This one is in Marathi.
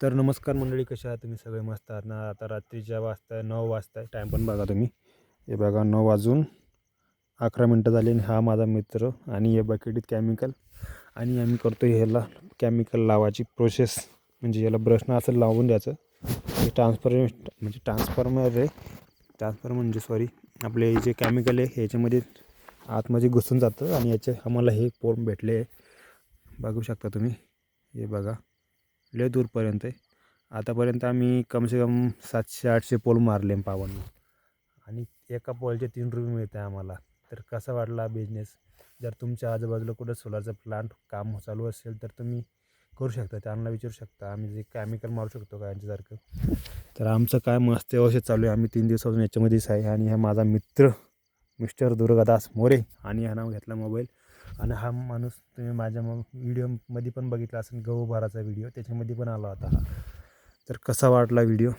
तर नमस्कार मंडळी, कशा आहात तुम्ही? सगळे मस्त आहात ना? आता रात्रीच्या वाजता 9 वाजता टाईम पण बघा तुम्ही. हे बघा 9 वाजून 11 मिनटं झाली आणि हा माझा मित्र आणि हे बकेटीत केमिकल आणि आम्ही करतो ह्याला केमिकल लावायची प्रोसेस. म्हणजे याला ब्रशनं असं लावून द्यायचं. हे ट्रान्सफॉर्मर आहे. ट्रान्सफॉर्मर म्हणजे सॉरी, आपले जे केमिकल आहे ह्याच्यामध्ये आतमध्ये घुसून जातं आणि याचे आम्हाला हे पोल भेटले. बघू शकता तुम्ही. हे बघा लय दूरपर्यंत आहे. आतापर्यंत आम्ही कम से कम 700-800 पोल मारले पावांनी आणि एका पोलचे 3 रुपये मिळते आम्हाला. तर कसा वाटला बिझनेस? जर तुमच्या आजूबाजूला कुठं सोलारचं प्लांट काम चालू असेल तर तुम्ही करू शकता, त्यांना विचारू शकता. आम्ही जे केमिकल मारू शकतो का यांच्यासारखं. तर आमचं काय मस्त व्यवस्थित चालू आहे. आम्ही 3 दिवसापासून याच्यामध्येच आहे. आणि हा माझा मित्र मिस्टर दुर्गादास मोरे आणि हा नाव घेतला मोबाईल. आणि हा माणूस तुम्ही माझ्या व्हिडिओमध्ये पण बघितला असेल, गहू भराचा व्हिडिओ त्याच्यामध्ये पण आला होता हा. तर कसा वाटला व्हिडिओ?